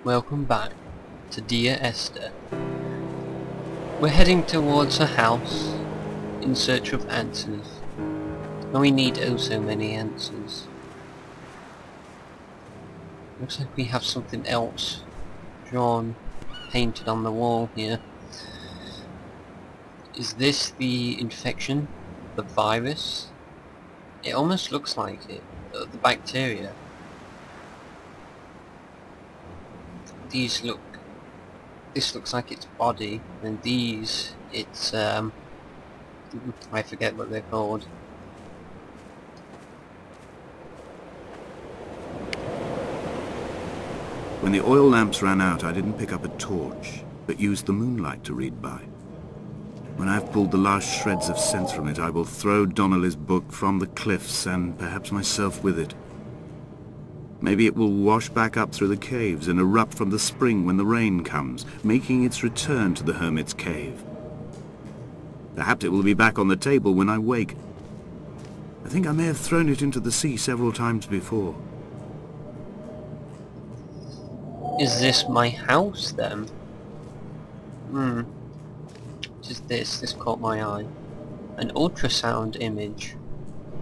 Welcome back to Dear Esther. We're heading towards a house in search of answers, and we need oh so many answers. Looks like we have something else drawn, painted on the wall here. Is this the infection? The virus? It almost looks like it. The bacteria. This looks like its body, and these, it's, I forget what they're called. When the oil lamps ran out, I didn't pick up a torch, but used the moonlight to read by. When I've pulled the last shreds of sense from it, I will throw Donnelly's book from the cliffs, and perhaps myself with it. Maybe it will wash back up through the caves and erupt from the spring when the rain comes, making its return to the hermit's cave. Perhaps it will be back on the table when I wake. I think I may have thrown it into the sea several times before. Is this my house then? What is this? This caught my eye. An ultrasound image.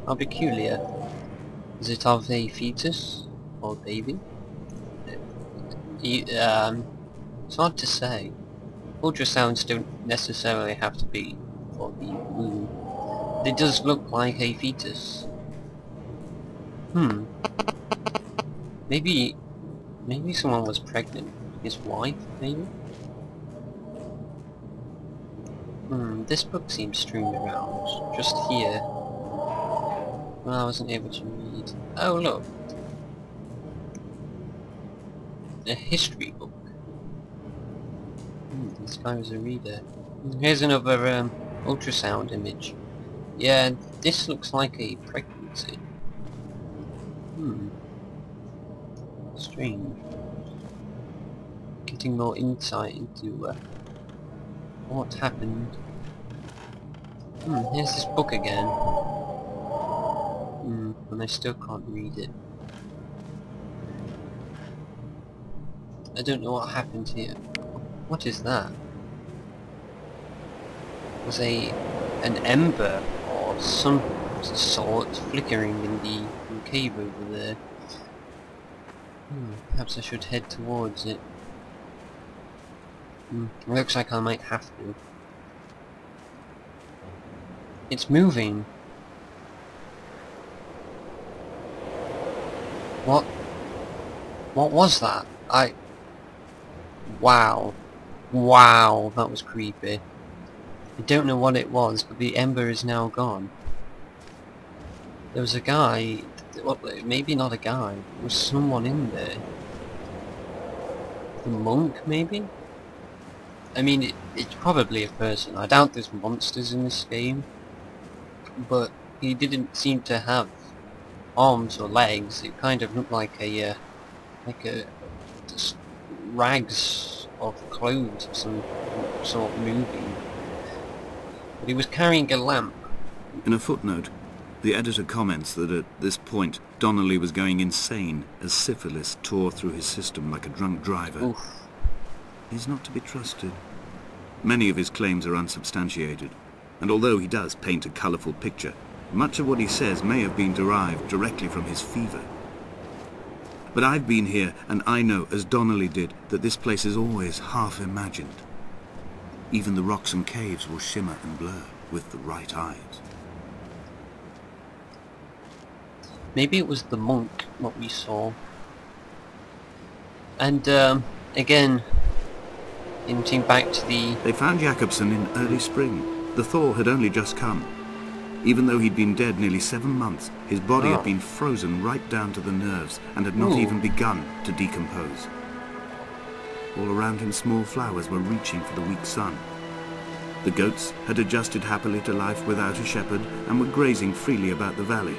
How peculiar. Is it of a fetus? Or baby? It's hard to say. Ultrasounds don't necessarily have to be for the womb. It does look like a fetus. Maybe someone was pregnant. His wife, maybe? This book seems strewn around. Just here. Well, I wasn't able to read. Oh, look. A history book. This guy was a reader. Here's another ultrasound image. Yeah, this looks like a pregnancy. Strange. Getting more insight into what happened. Here's this book again. And I still can't read it. I don't know what happened here. What is that? Was an ember or some sort flickering in the cave over there. Perhaps I should head towards it. Looks like I might have to. It's moving. What was that? Wow, that was creepy. I don't know what it was, but the ember is now gone. There was a guy, well, maybe not a guy, there was someone in there. The monk, maybe? I mean, it's probably a person. I doubt there's monsters in this game, but he didn't seem to have arms or legs. It kind of looked like a just rags of clothes of some sort of movie. But he was carrying a lamp. In a footnote, the editor comments that at this point Donnelly was going insane as syphilis tore through his system like a drunk driver. Oof. He's not to be trusted. Many of his claims are unsubstantiated, and although he does paint a colourful picture, much of what he says may have been derived directly from his fever. But I've been here, and I know, as Donnelly did, that this place is always half imagined. Even the rocks and caves will shimmer and blur with the right eyes. Maybe it was the monk, what we saw. And, again, hinting back to the... They found Jakobsen in early spring. The thaw had only just come. Even though he'd been dead nearly 7 months, his body had been frozen right down to the nerves and had not even begun to decompose. All around him small flowers were reaching for the weak sun. The goats had adjusted happily to life without a shepherd and were grazing freely about the valley.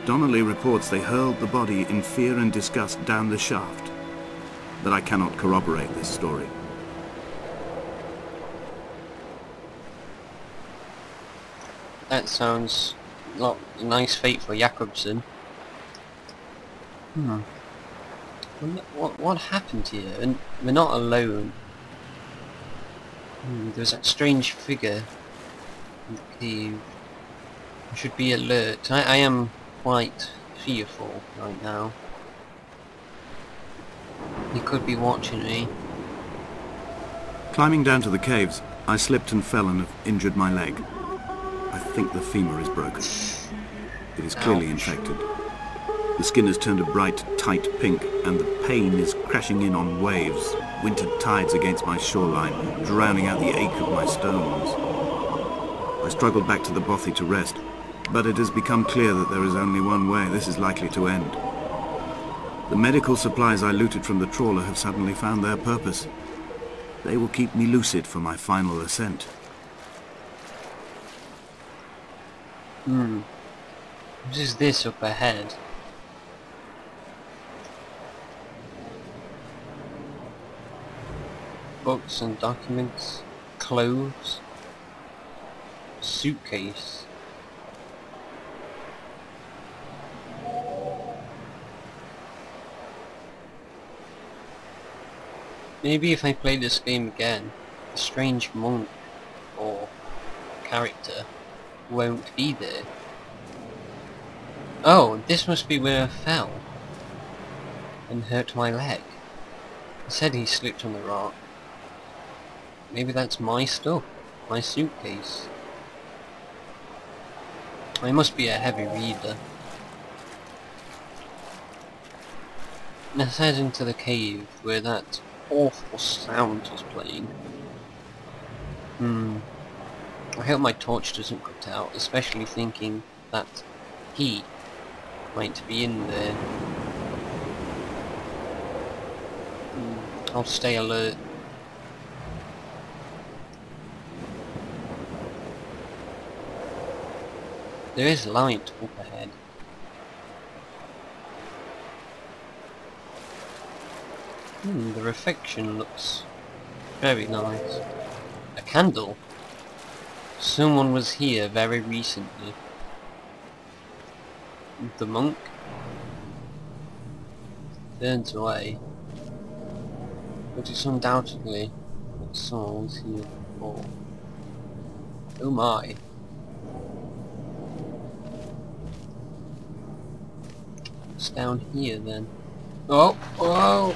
Donnelly reports they hurled the body in fear and disgust down the shaft, but I cannot corroborate this story. That sounds like a nice fate for Jakobsen. What happened here? And we're not alone. There's that strange figure in the cave. I should be alert. I am quite fearful right now. He could be watching me. Climbing down to the caves, I slipped and fell and have injured my leg. I think the femur is broken. It is clearly infected. The skin has turned a bright, tight pink, and the pain is crashing in on waves, winter tides against my shoreline, drowning out the ache of my stones. I struggled back to the bothy to rest, but it has become clear that there is only one way this is likely to end. The medical supplies I looted from the trawler have suddenly found their purpose. They will keep me lucid for my final ascent. What is this up ahead? Books and documents, clothes, suitcase. Maybe if I play this game again, the strange monk or character won't be there. Oh, this must be where I fell and hurt my leg. He said he slipped on the rock. Maybe that's my stuff, my suitcase. I must be a heavy reader. Let's head into the cave where that awful sound was playing. I hope my torch doesn't cut out, especially thinking that he might be in there. I'll stay alert. There is light up ahead. The reflection looks very nice. A candle. Someone was here very recently. The monk turns away, but it's undoubtedly what someone was here before. Oh my. What's down here then? Oh! Whoa!